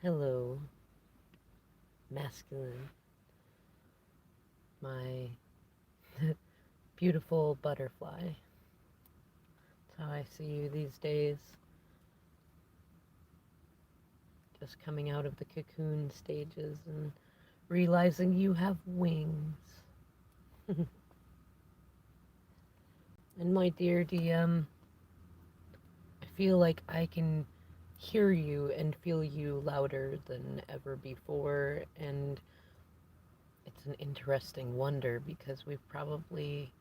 Hello, masculine, my beautiful butterfly. That's how I see you these days, just coming out of the cocoon stages and realizing you have wings. And my dear DM, I feel like I can hear you and feel you louder than ever before, and it's an interesting wonder because we've probably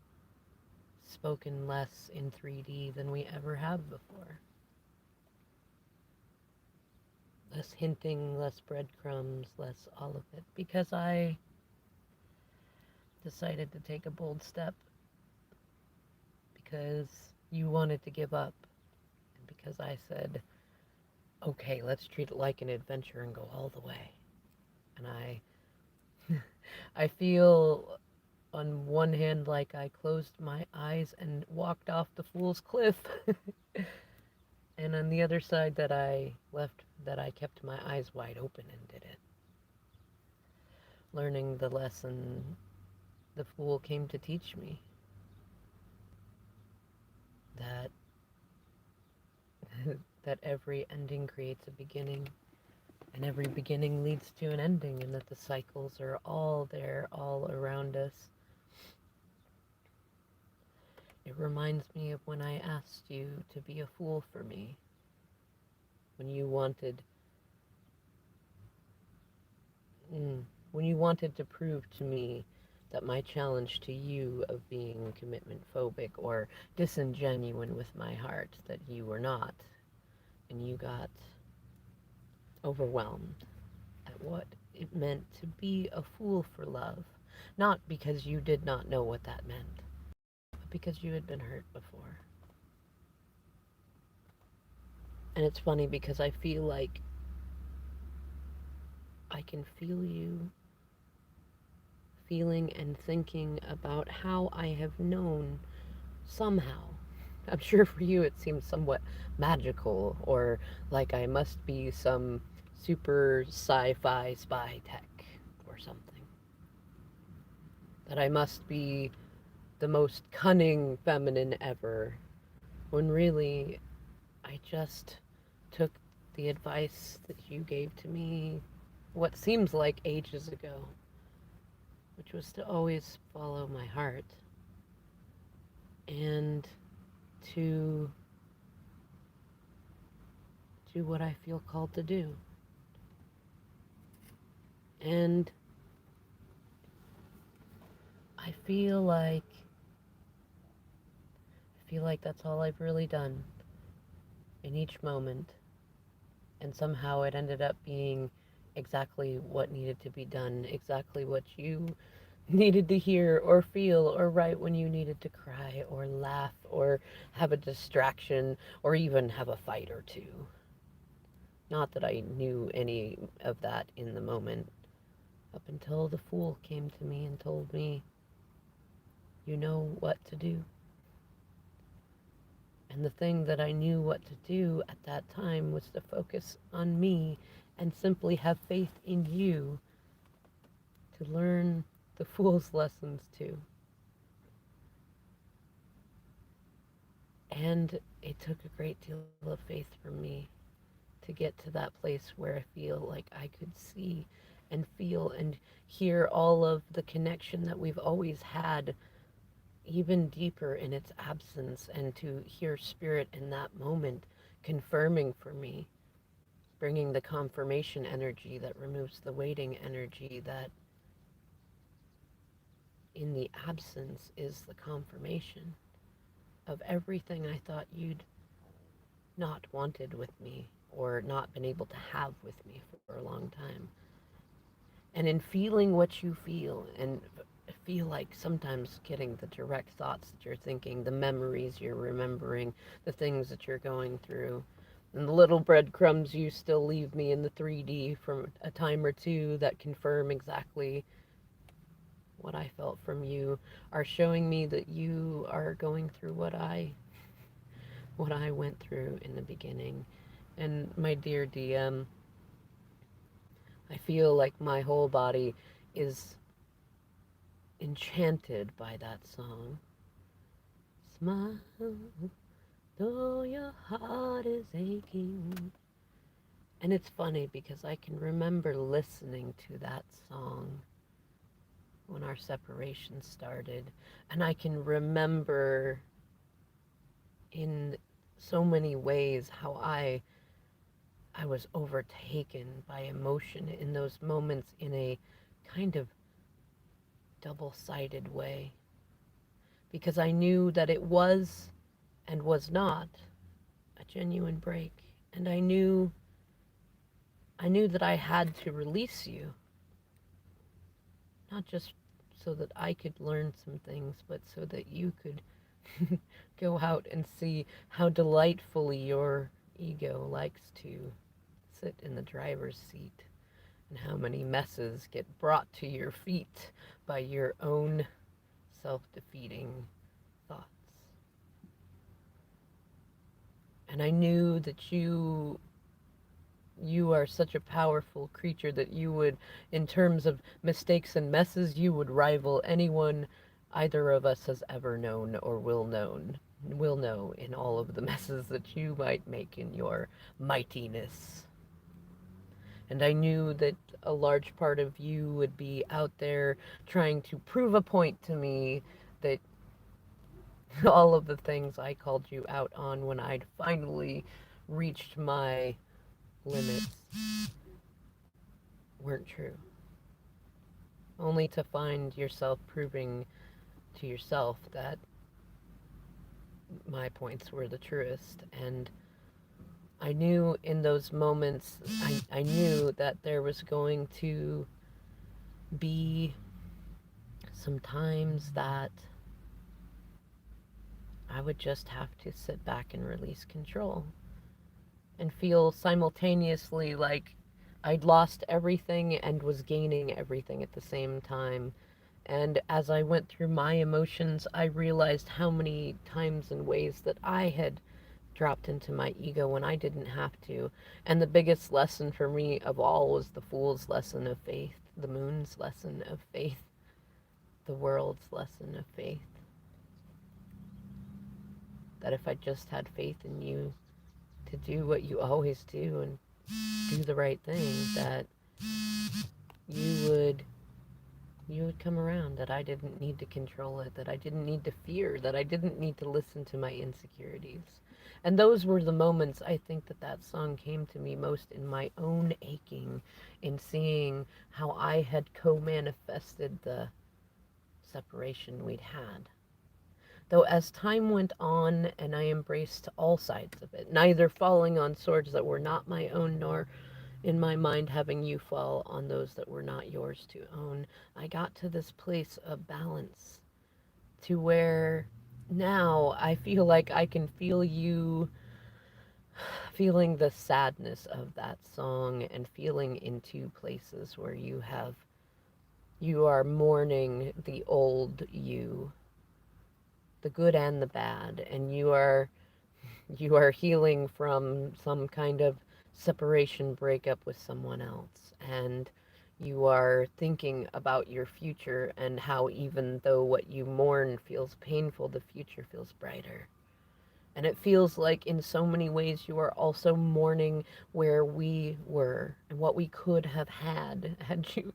spoken less in 3D than we ever have before. Less hinting, less breadcrumbs, less all of it. Because I decided to take a bold step, because you wanted to give up, and because I said, okay, let's treat it like an adventure and go all the way. And I feel on one hand like I closed my eyes and walked off the fool's cliff. And on the other side that I kept my eyes wide open and did it. Learning the lesson the fool came to teach me, that that every ending creates a beginning, and every beginning leads to an ending, and that the cycles are all there, all around us. It reminds me of when I asked you to be a fool for me, when you wanted, mm, when you wanted to prove to me that my challenge to you of being commitment phobic or disingenuine with my heart, that you were not, and you got overwhelmed at what it meant to be a fool for love, not because you did not know what that meant, but because you had been hurt before. And it's funny because I feel like I can feel you feeling and thinking about how I have known somehow. I'm sure for you it seems somewhat magical, or like I must be some super sci fi spy tech or something. That I must be the most cunning feminine ever, when really I just took the advice that you gave to me what seems like ages ago, which was to always follow my heart and to do what I feel called to do. And I feel like that's all I've really done in each moment. And somehow it ended up being exactly what needed to be done, exactly what you needed to hear or feel or write when you needed to cry or laugh or have a distraction or even have a fight or two. Not that I knew any of that in the moment, up until the fool came to me and told me, you know what to do. And the thing that I knew what to do at that time was to focus on me and simply have faith in you to learn the fool's lessons too. And it took a great deal of faith from me to get to that place where I feel like I could see and feel and hear all of the connection that we've always had, even deeper in its absence, and to hear spirit in that moment confirming for me, bringing the confirmation energy that removes the waiting energy, that in the absence is the confirmation of everything I thought you'd not wanted with me or not been able to have with me for a long time. And in feeling what you feel, and feel like sometimes getting the direct thoughts that you're thinking, the memories you're remembering, the things that you're going through, and the little breadcrumbs you still leave me in the 3D from a time or two that confirm exactly what I felt from you, are showing me that you are going through what I went through in the beginning. And my dear DM, I feel like my whole body is enchanted by that song. Smile, though your heart is aching. And it's funny because I can remember listening to that song when our separation started. And I can remember in so many ways how I was overtaken by emotion in those moments in a kind of double-sided way, because I knew that it was and was not a genuine break, and I knew that I had to release you, not just so that I could learn some things, but so that you could go out and see how delightfully your ego likes to sit in the driver's seat, and how many messes get brought to your feet by your own self-defeating thoughts. And I knew that you are such a powerful creature that you would, in terms of mistakes and messes, you would rival anyone either of us has ever known or will know in all of the messes that you might make in your mightiness. And I knew that a large part of you would be out there trying to prove a point to me that all of the things I called you out on when I'd finally reached my limits weren't true. Only to find yourself proving to yourself that my points were the truest. And I knew in those moments, I knew that there was going to be some times that I would just have to sit back and release control and feel simultaneously like I'd lost everything and was gaining everything at the same time. And as I went through my emotions, I realized how many times and ways that I had dropped into my ego when I didn't have to. And the biggest lesson for me of all was the fool's lesson of faith, the moon's lesson of faith, the world's lesson of faith. That if I just had faith in you to do what you always do and do the right thing, that you would you would come around, that I didn't need to control it, that I didn't need to fear, that I didn't need to listen to my insecurities. And those were the moments I think that that song came to me most, in my own aching, in seeing how I had co-manifested the separation we'd had. Though as time went on and I embraced all sides of it, neither falling on swords that were not my own, nor in my mind having you fall on those that were not yours to own, I got to this place of balance, to where now I feel like I can feel you feeling the sadness of that song, and feeling into places where you are mourning the old you, the good and the bad, and you are healing from some kind of separation breakup with someone else, and you are thinking about your future, and how even though what you mourn feels painful, the future feels brighter. And it feels like in so many ways you are also mourning where we were and what we could have had you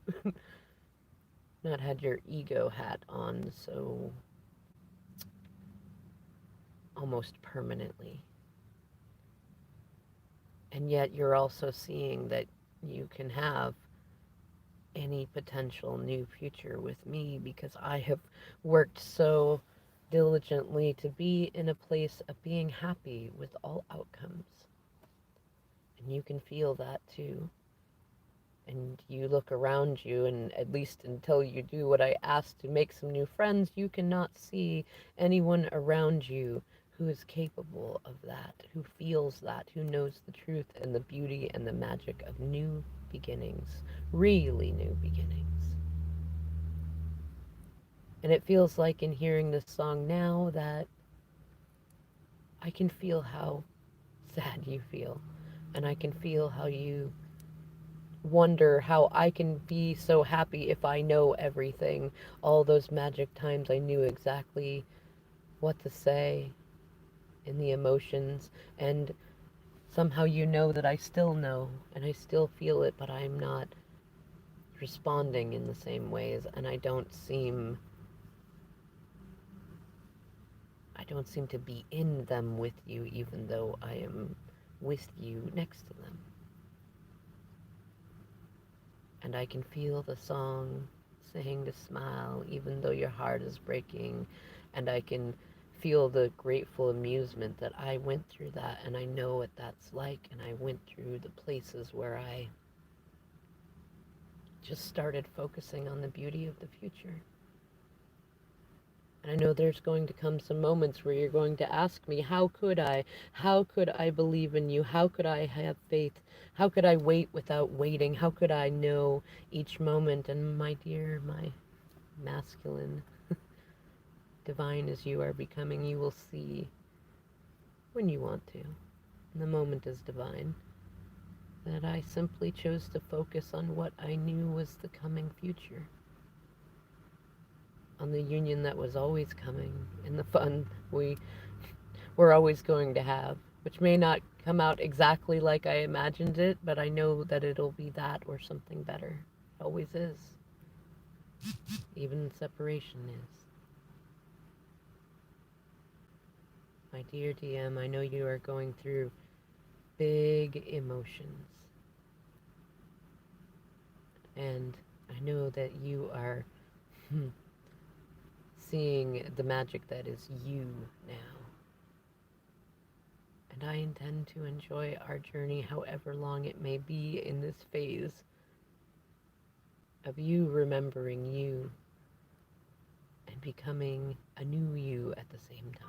not had your ego hat on so almost permanently. And yet you're also seeing that you can have any potential new future with me, because I have worked so diligently to be in a place of being happy with all outcomes. And you can feel that too. And you look around you, and at least until you do what I asked to make some new friends, you cannot see anyone around you who is capable of that, who feels that, who knows the truth and the beauty and the magic of new beginnings, really new beginnings. And it feels like in hearing this song now that I can feel how sad you feel, and I can feel how you wonder how I can be so happy if I know everything. All those magic times I knew exactly what to say in the emotions, and somehow you know that I still know and I still feel it, but I'm not responding in the same ways, and I don't seem to be in them with you, even though I am with you next to them. And I can feel the song saying to smile, even though your heart is breaking. And I can feel the grateful amusement that I went through that, and I know what that's like. And I went through the places where I just started focusing on the beauty of the future. And I know there's going to come some moments where you're going to ask me, how could I? How could I believe in you? How could I have faith? How could I wait without waiting? How could I know each moment? And my dear, my masculine, divine as you are becoming, you will see when you want to. And the moment is divine. That I simply chose to focus on what I knew was the coming future, on the union that was always coming, and the fun we're always going to have, which may not come out exactly like I imagined it, but I know that it'll be that or something better. It always is. Even separation is. My dear DM, I know you are going through big emotions, and I know that you are seeing the magic that is you now. And I intend to enjoy our journey, however long it may be, in this phase of you remembering you and becoming a new you at the same time.